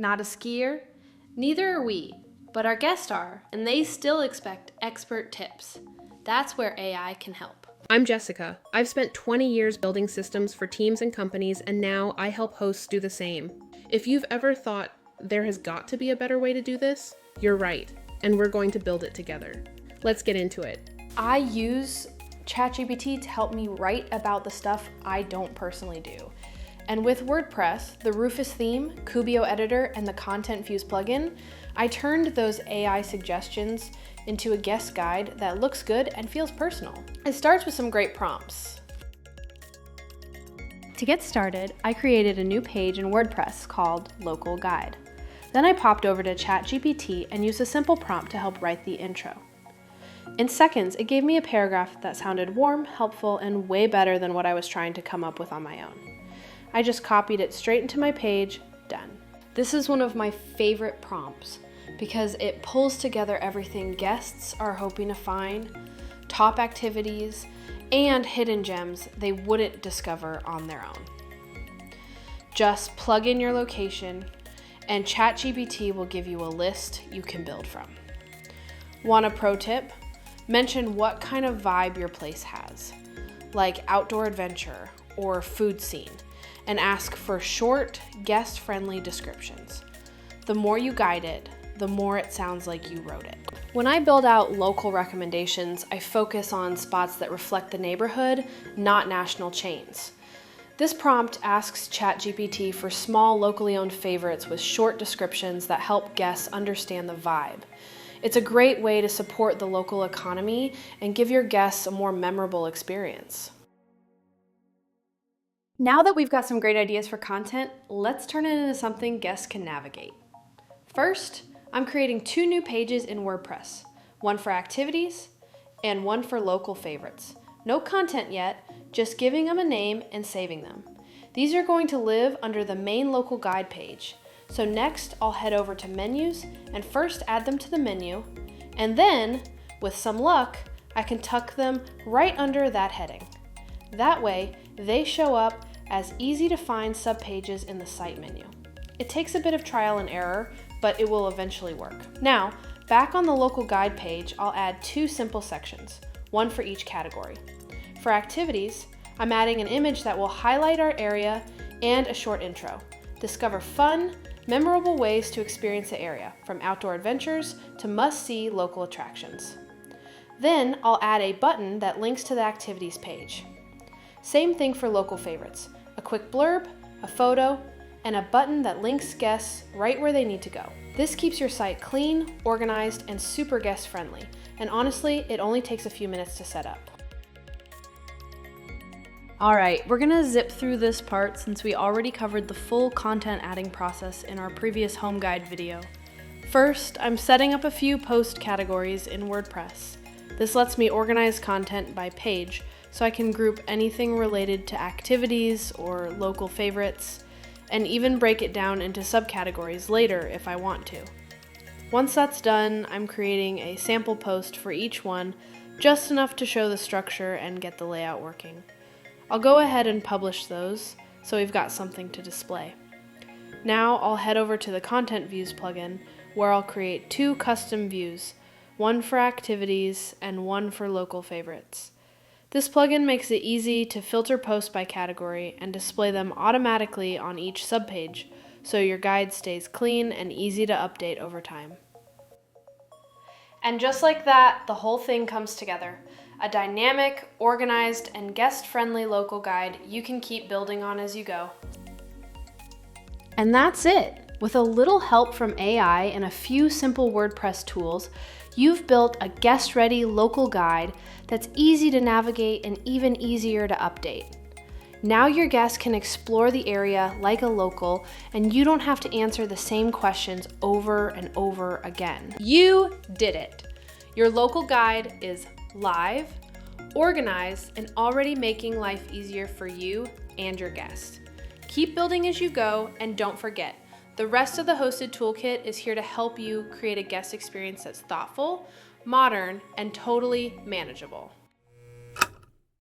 Not a skier? Neither are we, but our guests are, and they still expect expert tips. That's where AI can help. I'm Jessica. I've spent 20 years building systems for teams and companies, and now I help hosts do the same. If you've ever thought there has got to be a better way to do this, you're right, and we're going to build it together. Let's get into it. I use ChatGPT to help me write about the stuff I don't personally do. And with WordPress, the Rufus theme, Kubio editor, and the Content Views plugin, I turned those AI suggestions into a guest guide that looks good and feels personal. It starts with some great prompts. To get started, I created a new page in WordPress called Local Guide. Then I popped over to ChatGPT and used a simple prompt to help write the intro. In seconds, it gave me a paragraph that sounded warm, helpful, and way better than what I was trying to come up with on my own. I just copied it straight into my page, done. This is one of my favorite prompts because it pulls together everything guests are hoping to find, top activities, and hidden gems they wouldn't discover on their own. Just plug in your location, and ChatGPT will give you a list you can build from. Want a pro tip? Mention what kind of vibe your place has, like outdoor adventure or food scene, and ask for short, guest-friendly descriptions. The more you guide it, the more it sounds like you wrote it. When I build out local recommendations, I focus on spots that reflect the neighborhood, not national chains. This prompt asks ChatGPT for small, locally owned favorites with short descriptions that help guests understand the vibe. It's a great way to support the local economy and give your guests a more memorable experience. Now that we've got some great ideas for content, let's turn it into something guests can navigate. First, I'm creating 2 new pages in WordPress, one for activities and one for local favorites. No content yet, just giving them a name and saving them. These are going to live under the main local guide page. So next, I'll head over to menus and first add them to the menu, and then, with some luck, I can tuck them right under that heading. That way, they show up as easy to find subpages in the site menu. It takes a bit of trial and error, but it will eventually work. Now, back on the local guide page, I'll add 2 simple sections, one for each category. For activities, I'm adding an image that will highlight our area and a short intro. Discover fun, memorable ways to experience the area, from outdoor adventures to must-see local attractions. Then I'll add a button that links to the activities page. Same thing for local favorites, a quick blurb, a photo, and a button that links guests right where they need to go. This keeps your site clean, organized, and super guest-friendly, and honestly, it only takes a few minutes to set up. All right, we're gonna zip through this part since we already covered the full content adding process in our previous home guide video. First, I'm setting up a few post categories in WordPress. This lets me organize content by page, so I can group anything related to activities or local favorites, and even break it down into subcategories later if I want to. Once that's done, I'm creating a sample post for each one, just enough to show the structure and get the layout working. I'll go ahead and publish those, so we've got something to display. Now I'll head over to the Content Views plugin, where I'll create 2 custom views, one for activities and one for local favorites. This plugin makes it easy to filter posts by category and display them automatically on each subpage, so your guide stays clean and easy to update over time. And just like that, the whole thing comes together. A dynamic, organized, and guest-friendly local guide you can keep building on as you go. And that's it. With a little help from AI and a few simple WordPress tools, you've built a guest-ready local guide that's easy to navigate and even easier to update. Now your guests can explore the area like a local, and you don't have to answer the same questions over and over again. You did it! Your local guide is live, organized, and already making life easier for you and your guests. Keep building as you go, and don't forget, the rest of the hosted toolkit is here to help you create a guest experience that's thoughtful, modern, and totally manageable.